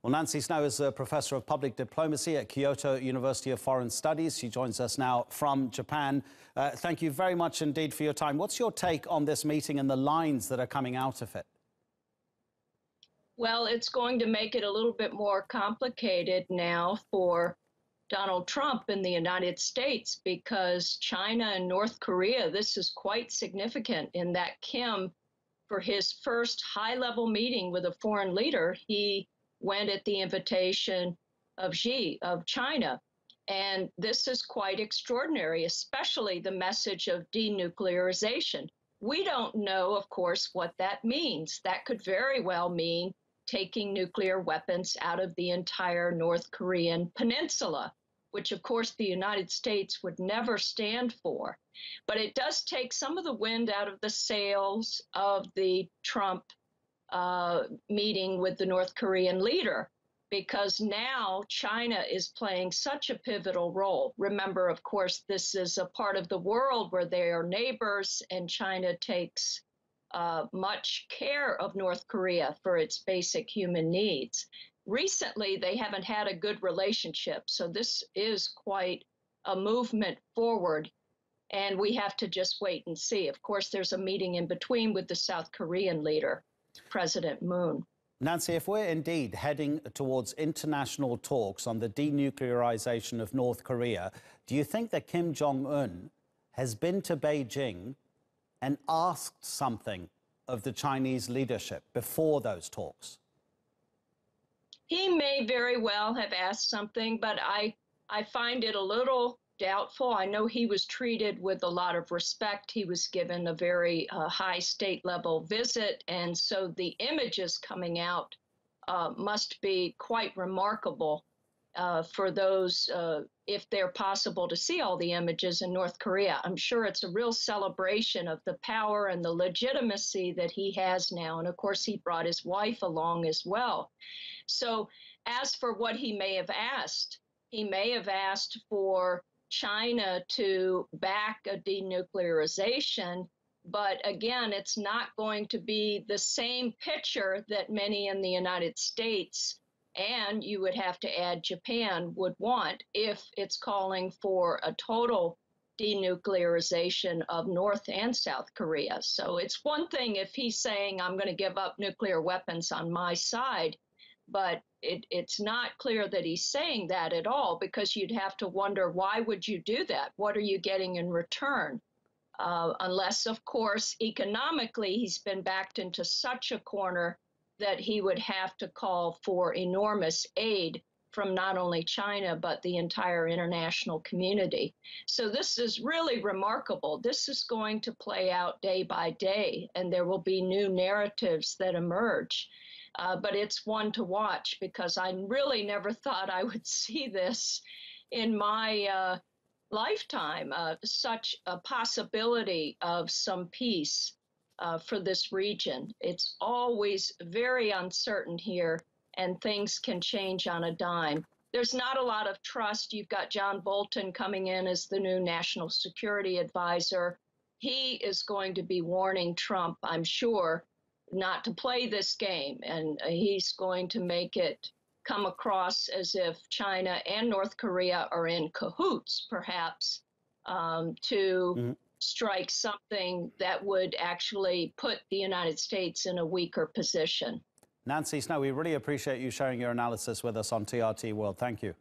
Well, Nancy Snow is a professor of public diplomacy at Kyoto University of Foreign Studies. She joins us now from Japan. Thank you very much indeed for your time. What's your take on this meeting and the lines that are coming out of it? Well, it's going to make it a little bit more complicated now for Donald Trump in the United States, because China and North Korea, this is quite significant in that Kim, for his first high-level meeting with a foreign leader, he went at the invitation of Xi of China. And this is quite extraordinary, especially the message of denuclearization. We don't know, of course, what that means. That could very well mean taking nuclear weapons out of the entire North Korean peninsula, which, of course, the United States would never stand for. But it does take some of the wind out of the sails of the Trump meeting with the North Korean leader, because now China is playing such a pivotal role. Remember, of course, this is a part of the world where they are neighbors, and China takes much care of North Korea for its basic human needs. Recently, they haven't had a good relationship, so this is quite a movement forward, and we have to just wait and see. Of course, there's a meeting in between with the South Korean leader, President Moon. Nancy, if we're indeed heading towards international talks on the denuclearization of North Korea, do you think that Kim Jong-un has been to Beijing and asked something of the Chinese leadership before those talks? He may very well have asked something, but I find it a little doubtful. I know he was treated with a lot of respect. He was given a very high state-level visit, and so the images coming out must be quite remarkable for those, if they're possible to see all the images in North Korea. I'm sure it's a real celebration of the power and the legitimacy that he has now. And of course, he brought his wife along as well. So as for what he may have asked for China to back a denuclearization. But again, it's not going to be the same picture that many in the United States, and you would have to add Japan, would want if it's calling for a total denuclearization of North and South Korea. So it's one thing if he's saying, I'm going to give up nuclear weapons on my side, but it's not clear that he's saying that at all, because you'd have to wonder, why would you do that? What are you getting in return? Unless, of course, economically, he's been backed into such a corner that he would have to call for enormous aid from not only China, but the entire international community. So this is really remarkable. This is going to play out day by day, and there will be new narratives that emerge. But it's one to watch, because I really never thought I would see this in my lifetime, such a possibility of some peace for this region. It's always very uncertain here, and things can change on a dime. There's not a lot of trust. You've got John Bolton coming in as the new national security advisor. He is going to be warning Trump, I'm sure, not to play this game, and he's going to make it come across as if China and North Korea are in cahoots, perhaps, to strike something that would actually put the United States in a weaker position. Nancy Snow, we really appreciate you sharing your analysis with us on TRT World. Thank you.